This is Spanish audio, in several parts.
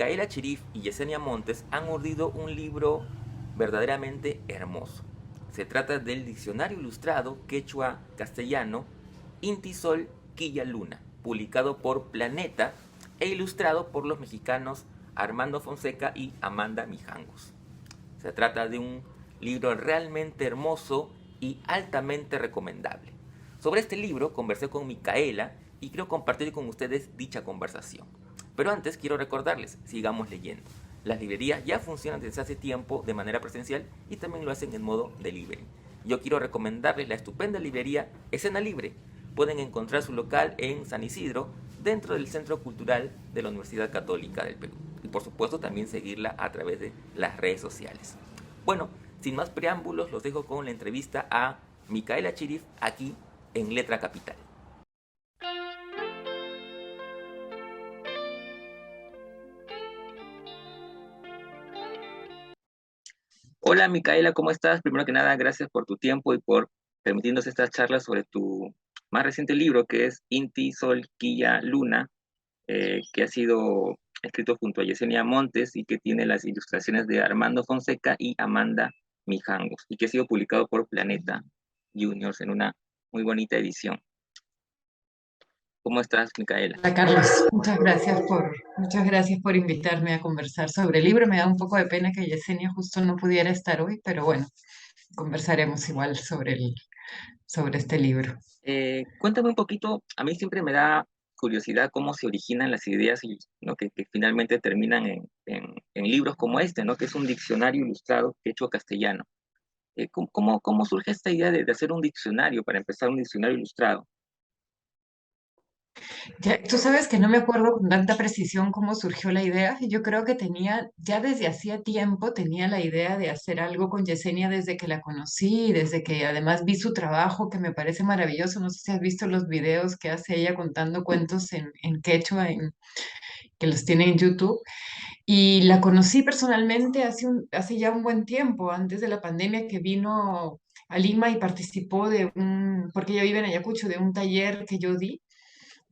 Micaela Cherif y Yesenia Montes han urdido un libro verdaderamente hermoso. Se trata del Diccionario Ilustrado Quechua-Castellano Inti Sol Quilla Luna, publicado por Planeta e ilustrado por los mexicanos Armando Fonseca y Amanda Mijangos. Se trata de un libro realmente hermoso y altamente recomendable. Sobre este libro conversé con Micaela y quiero compartir con ustedes dicha conversación. Pero antes quiero recordarles, sigamos leyendo. Las librerías ya funcionan desde hace tiempo de manera presencial y también lo hacen en modo delivery. Yo quiero recomendarles la estupenda librería Escena Libre. Pueden encontrar su local en San Isidro, dentro del Centro Cultural de la Universidad Católica del Perú. Y por supuesto también seguirla a través de las redes sociales. Bueno, sin más preámbulos, los dejo con la entrevista a Micaela Cherif aquí en Letra Capital. Hola Micaela, ¿cómo estás? Primero que nada, gracias por tu tiempo y por permitirnos estas charlas sobre tu más reciente libro, que es Inti Sol Quilla Luna, que ha sido escrito junto a Yesenia Montes y que tiene las ilustraciones de Armando Fonseca y Amanda Mijangos, y que ha sido publicado por Planeta Juniors en una muy bonita edición. ¿Cómo estás, Micaela? Hola Carlos, muchas gracias por invitarme a conversar sobre el libro. Me da un poco de pena que Yesenia justo no pudiera estar hoy, pero bueno, conversaremos igual sobre este libro. Cuéntame un poquito, a mí siempre me da curiosidad cómo se originan las ideas y, ¿no? que finalmente terminan en libros como este, ¿no? Que es un diccionario ilustrado hecho castellano. ¿Cómo surge esta idea de hacer un diccionario, para empezar un diccionario ilustrado? Ya, tú sabes que no me acuerdo con tanta precisión cómo surgió la idea. Yo creo que ya desde hacía tiempo tenía la idea de hacer algo con Yesenia desde que la conocí, desde que además vi su trabajo, que me parece maravilloso. No sé si has visto los videos que hace ella contando cuentos en quechua, que los tiene en YouTube. Y la conocí personalmente hace ya un buen tiempo, antes de la pandemia, que vino a Lima y participó porque ella vive en Ayacucho, de un taller que yo di.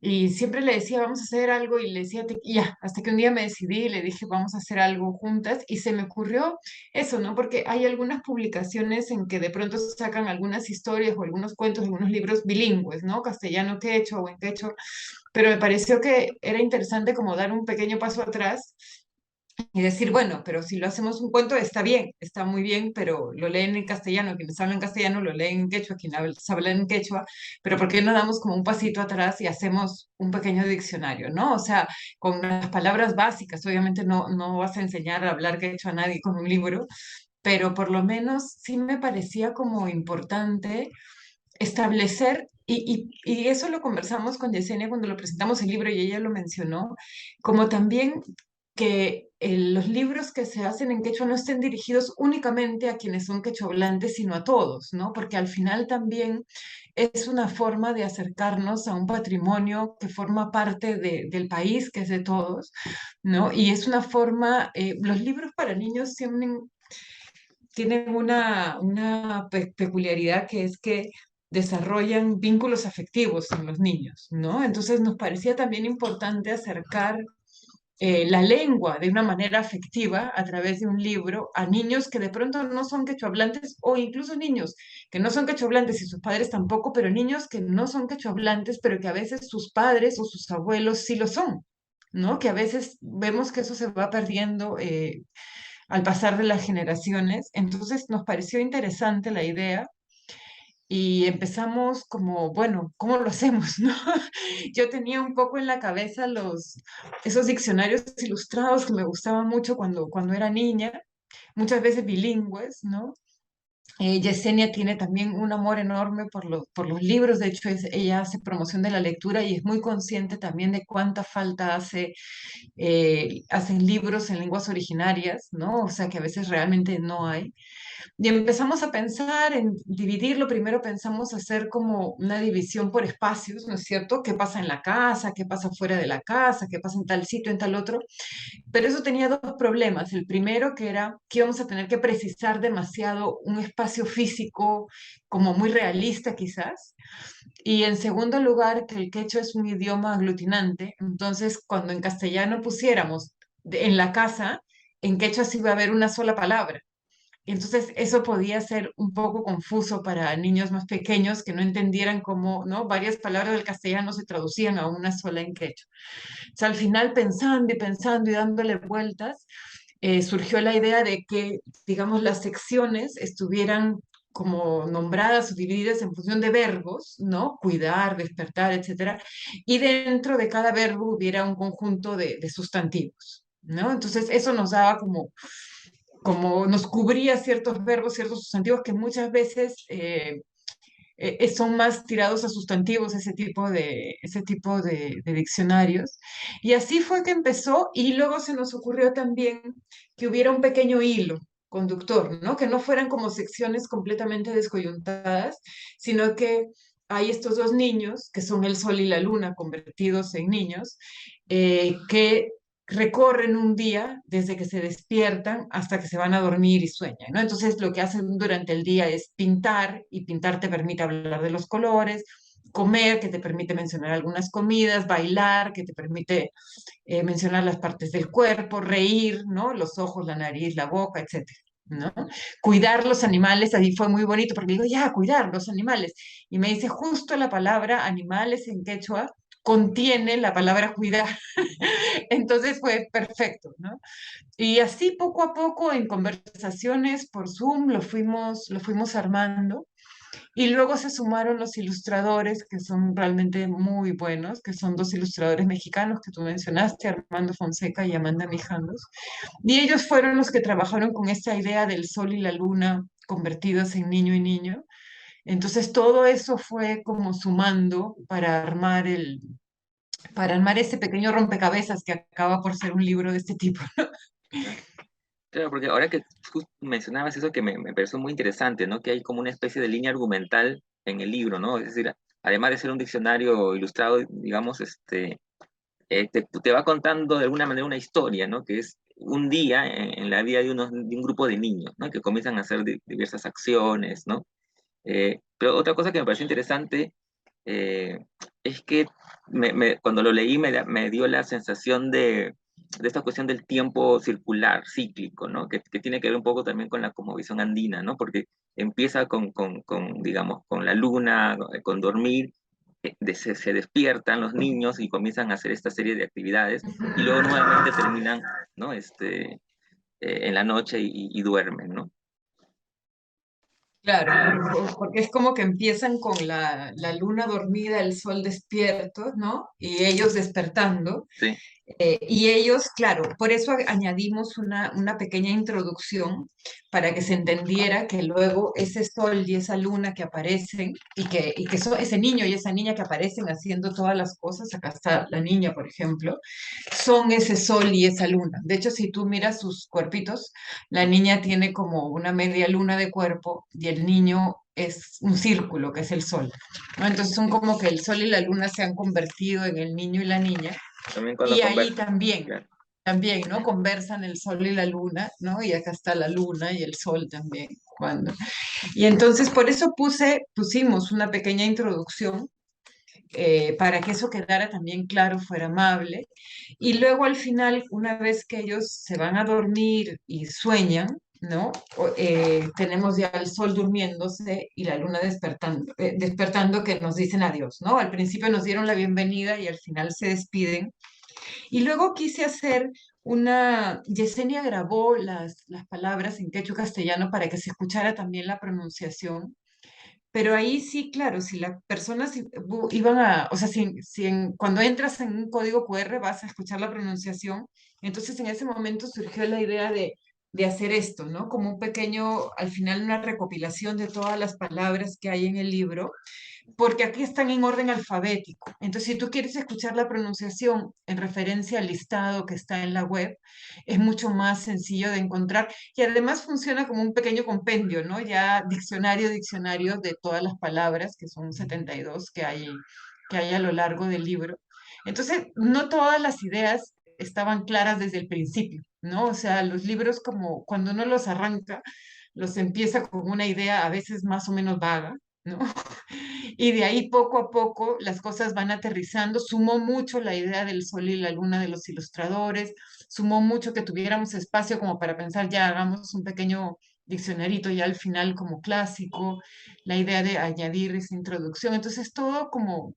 Y siempre le decía, vamos a hacer algo, y le decía, y ya, hasta que un día me decidí y le dije, vamos a hacer algo juntas, y se me ocurrió eso, ¿no? Porque hay algunas publicaciones en que de pronto sacan algunas historias o algunos cuentos, algunos libros bilingües, ¿no? Castellano quechua o en quechua, pero me pareció que era interesante como dar un pequeño paso atrás y decir, bueno, pero si lo hacemos un cuento está bien, está muy bien, pero lo leen en castellano, quienes hablan castellano lo leen en quechua, quienes hablan en quechua, pero ¿por qué no damos como un pasito atrás y hacemos un pequeño diccionario, ¿no? O sea, con las palabras básicas, obviamente no vas a enseñar a hablar quechua a nadie con un libro, pero por lo menos sí me parecía como importante establecer, y eso lo conversamos con Yesenia cuando lo presentamos el libro y ella lo mencionó, como también que los libros que se hacen en quechua no estén dirigidos únicamente a quienes son quechohablantes, sino a todos, ¿no? Porque al final también es una forma de acercarnos a un patrimonio que forma parte del país, que es de todos, ¿no? Y es una forma, los libros para niños tienen una peculiaridad, que es que desarrollan vínculos afectivos en los niños, ¿no? Entonces nos parecía también importante acercar la lengua de una manera afectiva a través de un libro a niños que de pronto no son quechohablantes, o incluso niños que no son quechohablantes y sus padres tampoco, pero niños que no son quechohablantes, pero que a veces sus padres o sus abuelos sí lo son, ¿no? Que a veces vemos que eso se va perdiendo al pasar de las generaciones. Entonces nos pareció interesante la idea y empezamos como, bueno, ¿cómo lo hacemos, no? Yo tenía un poco en la cabeza esos diccionarios ilustrados que me gustaban mucho cuando era niña, muchas veces bilingües, ¿no? Yesenia tiene también un amor enorme por los libros. De hecho ella hace promoción de la lectura y es muy consciente también de cuánta falta hacen libros en lenguas originarias, ¿no? O sea que a veces realmente no hay. Y empezamos a pensar en dividirlo. Primero pensamos hacer como una división por espacios, ¿no es cierto? ¿Qué pasa en la casa? ¿Qué pasa fuera de la casa? ¿Qué pasa en tal sitio, en tal otro? Pero eso tenía dos problemas. El primero, que era que íbamos a tener que precisar demasiado un espacio físico como muy realista quizás. Y en segundo lugar, que el quechua es un idioma aglutinante. Entonces, cuando en castellano pusiéramos en la casa, en quechua sí iba a haber una sola palabra. Y entonces eso podía ser un poco confuso para niños más pequeños que no entendieran cómo, ¿no? Varias palabras del castellano se traducían a una sola en quechua. O sea, al final pensando y dándole vueltas, surgió la idea de que, digamos, las secciones estuvieran como nombradas o divididas en función de verbos, ¿no? Cuidar, despertar, etcétera, y dentro de cada verbo hubiera un conjunto de sustantivos, ¿no? Entonces eso nos daba como nos cubría ciertos verbos, ciertos sustantivos que muchas veces son más tirados a sustantivos, ese tipo de diccionarios. Y así fue que empezó y luego se nos ocurrió también que hubiera un pequeño hilo conductor, ¿no? Que no fueran como secciones completamente descoyuntadas, sino que hay estos dos niños, que son el sol y la luna convertidos en niños, que recorren un día desde que se despiertan hasta que se van a dormir y sueñan, ¿no? Entonces lo que hacen durante el día es pintar y pintar te permite hablar de los colores, comer, que te permite mencionar algunas comidas, bailar, que te permite mencionar las partes del cuerpo, reír, ¿no? Los ojos, la nariz, la boca, etcétera. ¿No? Cuidar los animales, ahí fue muy bonito porque digo, ya, cuidar los animales. Y me dice, justo la palabra animales en quechua contiene la palabra cuidar. Entonces fue perfecto, ¿no? Y así poco a poco en conversaciones por Zoom lo fuimos armando. Y luego se sumaron los ilustradores, que son realmente muy buenos, que son dos ilustradores mexicanos que tú mencionaste, Armando Fonseca y Amanda Mijanos. Y ellos fueron los que trabajaron con esta idea del sol y la luna convertidos en niño y niño. Entonces todo eso fue como sumando para armar ese pequeño rompecabezas que acaba por ser un libro de este tipo. Claro, claro, porque ahora que justo mencionabas eso que me pareció muy interesante, ¿no? Que hay como una especie de línea argumental en el libro, ¿no? Es decir, además de ser un diccionario ilustrado, digamos, te va contando de alguna manera una historia, ¿no? Que es un día en la vida de un grupo de niños, ¿no? Que comienzan a hacer diversas acciones, ¿no? Pero otra cosa que me pareció interesante eh, es que cuando lo leí me dio la sensación de esta cuestión del tiempo circular, cíclico, ¿no? Que tiene que ver un poco también con la cosmovisión andina, ¿no? Porque empieza digamos, con la luna, con dormir, se despiertan los niños y comienzan a hacer esta serie de actividades y luego nuevamente terminan, ¿no? En la noche y duermen, ¿no? Claro, porque es como que empiezan con la luna dormida, el sol despierto, ¿no? Y ellos despertando. Sí, Y ellos, claro, por eso añadimos una pequeña introducción para que se entendiera que luego ese sol y esa luna que aparecen y que ese niño y esa niña que aparecen haciendo todas las cosas, acá está la niña, por ejemplo, son ese sol y esa luna. De hecho, si tú miras sus cuerpitos, la niña tiene como una media luna de cuerpo y el niño es un círculo, que es el sol, ¿no? Entonces son como que el sol y la luna se han convertido en el niño y la niña también cuando y ahí conversan, también, claro. también, ¿no? Conversan el sol y la luna, ¿no? Y acá está la luna y el sol también, cuando. Y entonces por eso pusimos una pequeña introducción para que eso quedara también claro, fuera amable. Y luego al final, una vez que ellos se van a dormir y sueñan, ¿no? Tenemos ya el sol durmiéndose y la luna despertando que nos dicen adiós, ¿no? Al principio nos dieron la bienvenida y al final se despiden y luego quise hacer Yesenia grabó las palabras en quechua castellano para que se escuchara también la pronunciación, pero ahí sí, claro, si las personas iban o sea, cuando entras en un código QR vas a escuchar la pronunciación, entonces en ese momento surgió la idea de hacer esto, ¿no? Como un pequeño, al final una recopilación de todas las palabras que hay en el libro porque aquí están en orden alfabético. Entonces, si tú quieres escuchar la pronunciación en referencia al listado que está en la web, es mucho más sencillo de encontrar y además funciona como un pequeño compendio, ¿no? Ya diccionario de todas las palabras, que son 72 que hay a lo largo del libro. Entonces, no todas las ideas estaban claras desde el principio, ¿no? O sea, los libros como cuando uno los arranca, los empieza con una idea a veces más o menos vaga, ¿no? Y de ahí poco a poco las cosas van aterrizando. Sumó mucho la idea del sol y la luna de los ilustradores, sumó mucho que tuviéramos espacio como para pensar, ya hagamos un pequeño diccionarito ya al final como clásico, la idea de añadir esa introducción. Entonces, todo como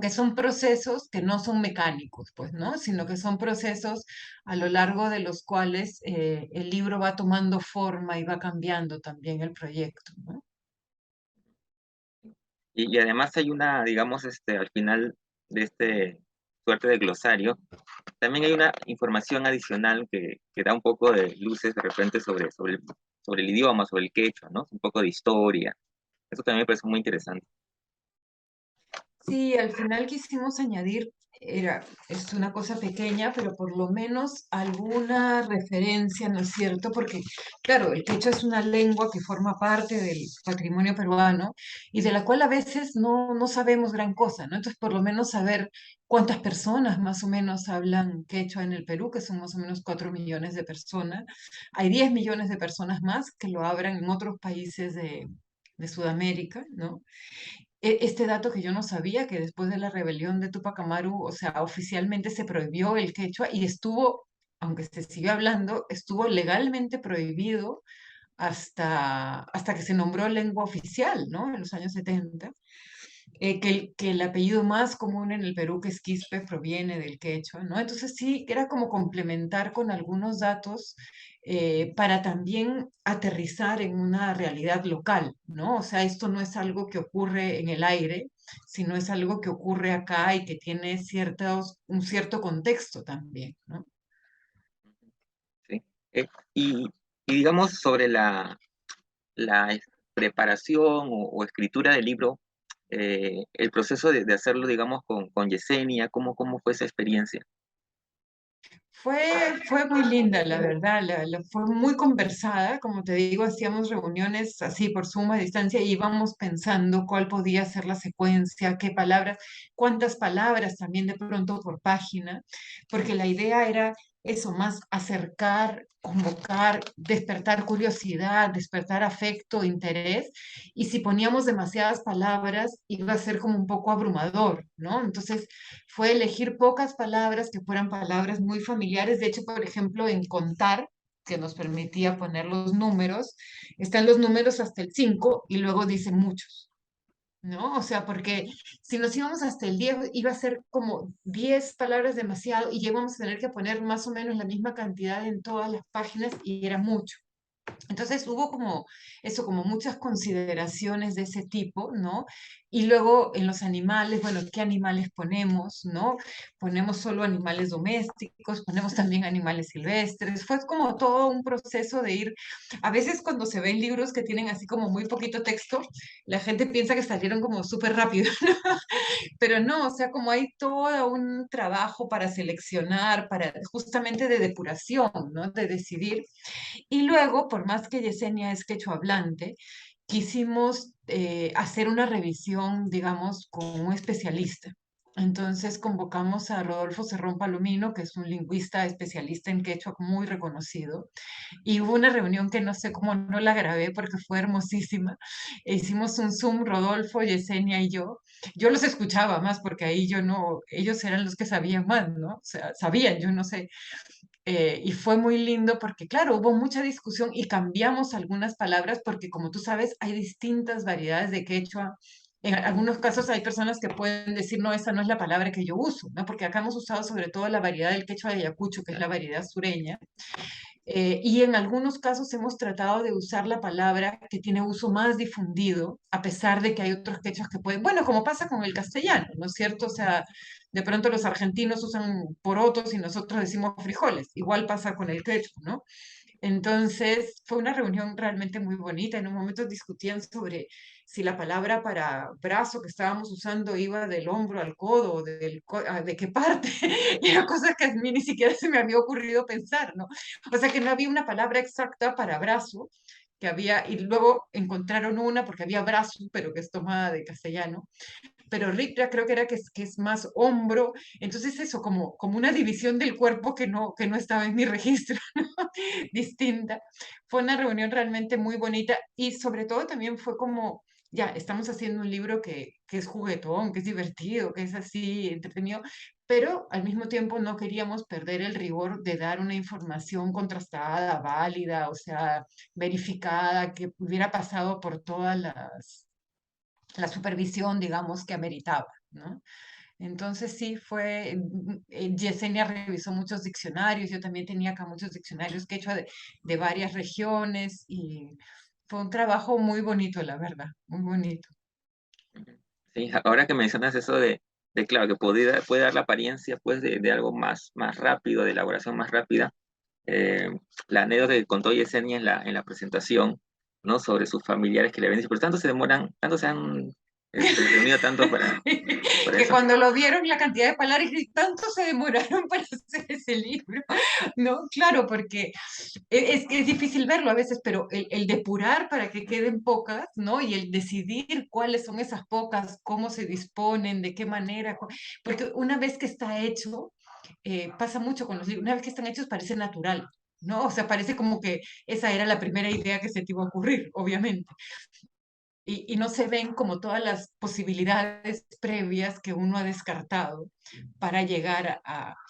que son procesos que no son mecánicos, pues, ¿no? Sino que son procesos a lo largo de los cuales el libro va tomando forma y va cambiando también el proyecto, ¿no? Y además hay una, digamos, al final de este suerte de glosario, también hay una información adicional que da un poco de luces de repente sobre el idioma, sobre el quechua, ¿no? Un poco de historia. Eso también me parece muy interesante. Sí, al final quisimos añadir, es una cosa pequeña, pero por lo menos alguna referencia, ¿no es cierto? Porque, claro, el quechua es una lengua que forma parte del patrimonio peruano y de la cual a veces no sabemos gran cosa, ¿no? Entonces, por lo menos saber cuántas personas más o menos hablan quechua en el Perú, que son más o menos 4 millones de personas. Hay 10 millones de personas más que lo hablan en otros países de Sudamérica, ¿no? Este dato que yo no sabía, que después de la rebelión de Tupac Amaru, o sea, oficialmente se prohibió el quechua y estuvo, aunque se sigue hablando, estuvo legalmente prohibido hasta que se nombró lengua oficial, ¿no? En los años 70 que el apellido más común en el Perú, que es Quispe, proviene del quechua, ¿no? Entonces sí, era como complementar con algunos datos para también aterrizar en una realidad local, ¿no? O sea, esto no es algo que ocurre en el aire, sino es algo que ocurre acá y que tiene un cierto contexto también, ¿no? ¿Sí? Y, y digamos sobre la preparación o escritura del libro, el proceso de hacerlo, digamos, con Yesenia, ¿cómo fue esa experiencia? Fue muy linda, la verdad, fue muy conversada, como te digo, hacíamos reuniones así por suma distancia y íbamos pensando cuál podía ser la secuencia, qué palabras, cuántas palabras también de pronto por página, porque la idea era eso, más acercar, convocar, despertar curiosidad, despertar afecto, interés, y si poníamos demasiadas palabras iba a ser como un poco abrumador, ¿no? Entonces fue elegir pocas palabras que fueran palabras muy familiares. De hecho, por ejemplo, en contar, que nos permitía poner los números, están los números hasta el 5 y luego dice muchos, ¿no? O sea, porque si nos íbamos hasta el 10 iba a ser como 10 palabras demasiado y ya íbamos a tener que poner más o menos la misma cantidad en todas las páginas y era mucho. Entonces hubo como eso, como muchas consideraciones de ese tipo, ¿no? Y luego en los animales, bueno, ¿qué animales ponemos, no? Ponemos solo animales domésticos, ponemos también animales silvestres. Fue como todo un proceso de ir, a veces cuando se ven libros que tienen así como muy poquito texto, la gente piensa que salieron como súper rápido, pero no, o sea, como hay todo un trabajo para seleccionar, para justamente de depuración, ¿no? De decidir y luego, por más que Yesenia es quechua hablante, quisimos hacer una revisión, digamos, con un especialista. Entonces convocamos a Rodolfo Cerrón Palomino, que es un lingüista especialista en quechua muy reconocido, y hubo una reunión que no sé cómo no la grabé porque fue hermosísima. E hicimos un Zoom, Rodolfo, Yesenia y yo. Yo los escuchaba más porque ahí yo no, ellos eran los que sabían más, ¿no? O sea, sabían, yo no sé. Y fue muy lindo porque, claro, hubo mucha discusión y cambiamos algunas palabras porque, como tú sabes, hay distintas variedades de quechua. En algunos casos hay personas que pueden decir, no, esa no es la palabra que yo uso, ¿no? Porque acá hemos usado sobre todo la variedad del quechua de Ayacucho, que es la variedad sureña. Y en algunos casos hemos tratado de usar la palabra que tiene uso más difundido, a pesar de que hay otros quechos que pueden, bueno, como pasa con el castellano, ¿no es cierto? O sea, de pronto los argentinos usan porotos y nosotros decimos frijoles, igual pasa con el quechua, ¿no? Entonces, fue una reunión realmente muy bonita. En un momento discutían sobre si la palabra para brazo que estábamos usando iba del hombro al codo, o de qué parte. Y era cosa que a mí ni siquiera se me había ocurrido pensar, ¿no? O sea, que no había una palabra exacta para brazo, que había, y luego encontraron una porque había brazo, pero que es tomada de castellano, pero Riptra creo que era que es más hombro, entonces eso, como una división del cuerpo que no estaba en mi registro, ¿no? Distinta. Fue una reunión realmente muy bonita y sobre todo también fue como ya, estamos haciendo un libro que es juguetón, que es divertido, que es así entretenido, pero al mismo tiempo no queríamos perder el rigor de dar una información contrastada, válida, o sea, verificada, que hubiera pasado por todas la supervisión, digamos, que ameritaba, ¿no? Entonces sí fue, Yesenia revisó muchos diccionarios, yo también tenía acá muchos diccionarios quechua de varias regiones y fue un trabajo muy bonito, la verdad, muy bonito. Ujú. Sí, ahora que mencionas eso de claro, que puede dar la apariencia pues de algo más rápido, de elaboración más rápida. eh, la anécdota que contó Yesenia en la presentación, ¿no? Sobre sus familiares que le habían dicho, pero tanto se demoran, tanto se han reunido tanto para Que eso. cuando lo vieron la cantidad de palabras y tanto se demoraron para hacer ese libro, ¿no? Claro, porque es que es difícil verlo a veces, pero el depurar para que queden pocas, ¿no? Y el decidir cuáles son esas pocas, cómo se disponen, de qué manera, porque una vez que está hecho, pasa mucho con los libros, una vez que están hechos parece natural, ¿no? O sea, parece como que esa era la primera idea que se te iba a ocurrir, obviamente. Y no se ven como todas las posibilidades previas que uno ha descartado para llegar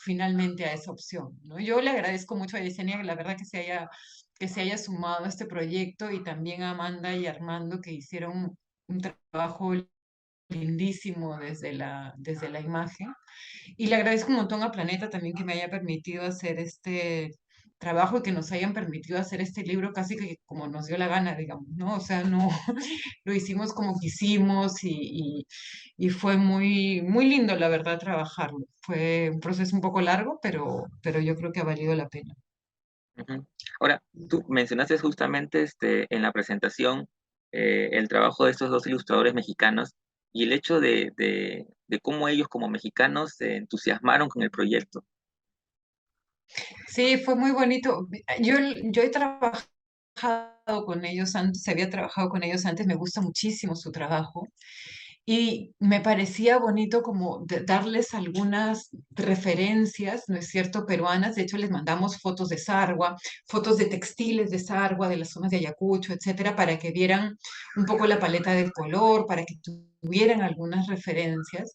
finalmente a esa opción, ¿no? Yo le agradezco mucho a Yesenia, la verdad que se haya sumado a este proyecto y también a Amanda y Armando que hicieron un trabajo lindísimo desde la imagen. Y le agradezco un montón a Planeta también que me haya permitido hacer este trabajo y que nos hayan permitido hacer este libro casi que como nos dio la gana, digamos, ¿no? O sea, no lo hicimos como quisimos y fue muy, muy lindo, la verdad, trabajarlo. Fue un proceso un poco largo, pero yo creo que ha valido la pena. Ujú. Ahora, tú mencionaste justamente en la presentación el trabajo de estos dos ilustradores mexicanos y el hecho de cómo ellos como mexicanos se entusiasmaron con el proyecto. Sí, fue muy bonito. Yo he trabajado con ellos antes, había trabajado con ellos antes, me gusta muchísimo su trabajo. Y me parecía bonito como darles algunas referencias, ¿no es cierto?, peruanas. De hecho, les mandamos fotos de Sargua, fotos de textiles de Sargua, de las zonas de Ayacucho, etcétera, para que vieran un poco la paleta del color, para que tuvieran algunas referencias.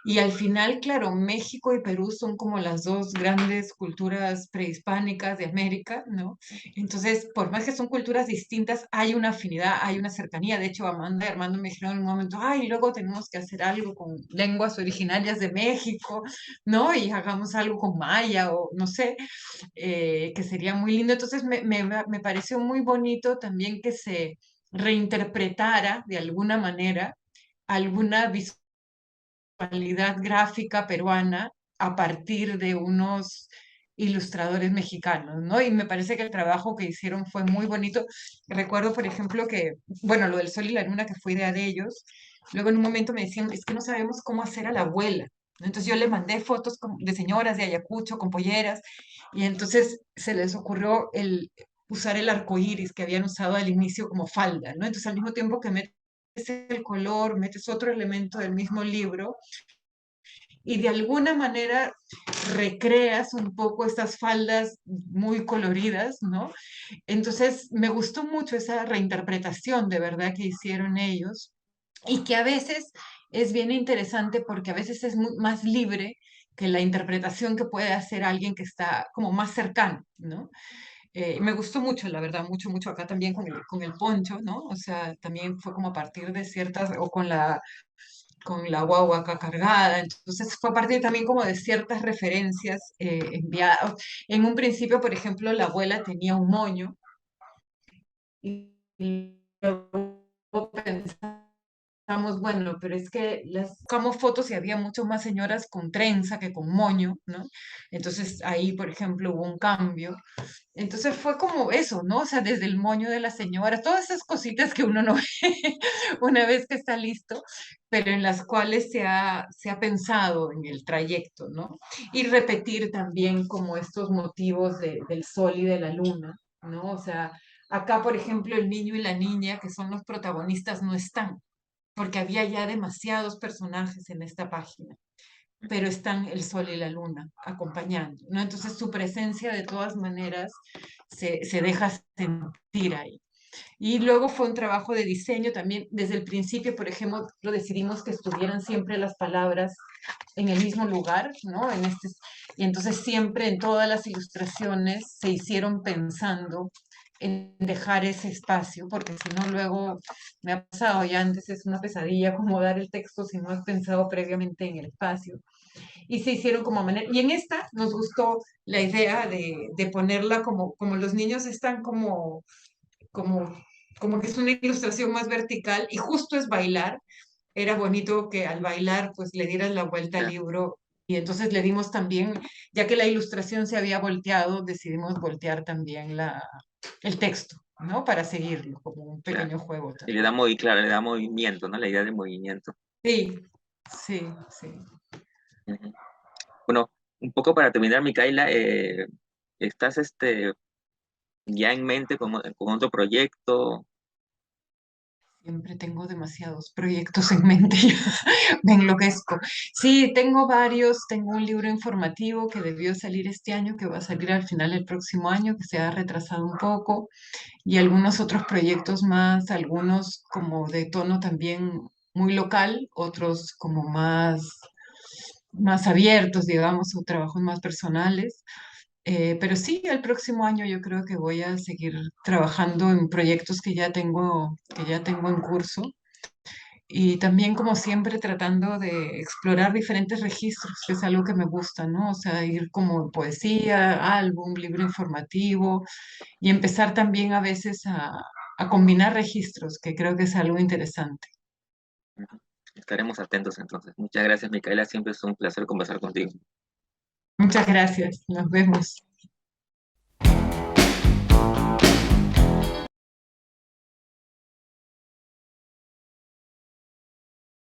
Y al final, claro, México y Perú son como las dos grandes culturas prehispánicas de América, ¿no? Entonces, por más que son culturas distintas, hay una afinidad, hay una cercanía. De hecho, Amanda y Armando me dijeron en un momento, ay, luego tenemos que hacer algo con lenguas originarias de México, ¿no? Y hagamos algo con maya o no sé, que sería muy lindo. Entonces, me pareció muy bonito también que se reinterpretara de alguna manera alguna visualidad gráfica peruana a partir de unos ilustradores mexicanos, ¿no? Y me parece que el trabajo que hicieron fue muy bonito. Recuerdo, por ejemplo, que, bueno, lo del sol y la luna, que fue idea de ellos, luego en un momento me decían, es que no sabemos cómo hacer a la abuela, ¿no? Entonces yo le mandé fotos de señoras de Ayacucho con polleras y entonces se les ocurrió usar el arco iris que habían usado al inicio como falda, ¿no? Entonces al mismo tiempo que metes el color, metes otro elemento del mismo libro, y de alguna manera recreas un poco estas faldas muy coloridas, ¿no? Entonces me gustó mucho esa reinterpretación de verdad que hicieron ellos y que a veces es bien interesante porque a veces es más libre que la interpretación que puede hacer alguien que está como más cercano, ¿no? Me gustó mucho, la verdad, mucho, mucho acá también con el poncho, ¿no? O sea, también fue como a partir de ciertas, o con la guagua acá cargada. Entonces fue a partir también como de ciertas referencias enviadas. En un principio, por ejemplo, la abuela tenía un moño y luego pensamos, bueno, pero es que las buscamos fotos y había mucho más señoras con trenza que con moño, ¿no? Entonces ahí, por ejemplo, hubo un cambio. Entonces fue como eso, ¿no? O sea, desde el moño de la señora, todas esas cositas que uno no ve una vez que está listo, pero en las cuales se ha pensado en el trayecto, ¿no? Y repetir también como estos motivos del sol y de la luna, ¿no? O sea, acá, por ejemplo, el niño y la niña, que son los protagonistas, no están, porque había ya demasiados personajes en esta página, pero están el sol y la luna acompañando, ¿no? Entonces su presencia de todas maneras se deja sentir ahí. Y luego fue un trabajo de diseño también. Desde el principio, por ejemplo, lo decidimos que estuvieran siempre las palabras en el mismo lugar, ¿no? Y entonces siempre en todas las ilustraciones se hicieron pensando en dejar ese espacio, porque si no luego me ha pasado ya antes, es una pesadilla acomodar el texto si no has pensado previamente en el espacio. Y se hicieron como manera, y en esta nos gustó la idea de ponerla como los niños están como, como que es una ilustración más vertical y justo es bailar. Era bonito que al bailar pues le dieras la vuelta al Ya, libro y entonces le dimos también, ya que la ilustración se había volteado, decidimos voltear también el texto, ¿no? Para seguirlo, como un claro. pequeño juego Y también. claro, le da movimiento, ¿no? La idea de movimiento. Sí, sí, sí. Ujú. Bueno, un poco para terminar, Micaela, ¿estás ya en mente con otro proyecto? Siempre tengo demasiados proyectos en mente, me enloquezco. Sí, tengo varios, tengo un libro informativo que debió salir este año, que va a salir al final del próximo año, que se ha retrasado un poco, y algunos otros proyectos más, algunos como de tono también muy local, otros como más abiertos, digamos, o trabajos más personales. Pero sí, el próximo año yo creo que voy a seguir trabajando en proyectos que ya tengo en curso y también como siempre tratando de explorar diferentes registros, que es algo que me gusta, ¿no? O sea, ir como poesía, álbum, libro informativo y empezar también a veces a combinar registros, que creo que es algo interesante. Ujú. Estaremos atentos entonces. Muchas gracias, Micaela. Siempre es un placer conversar contigo. Muchas gracias, nos vemos.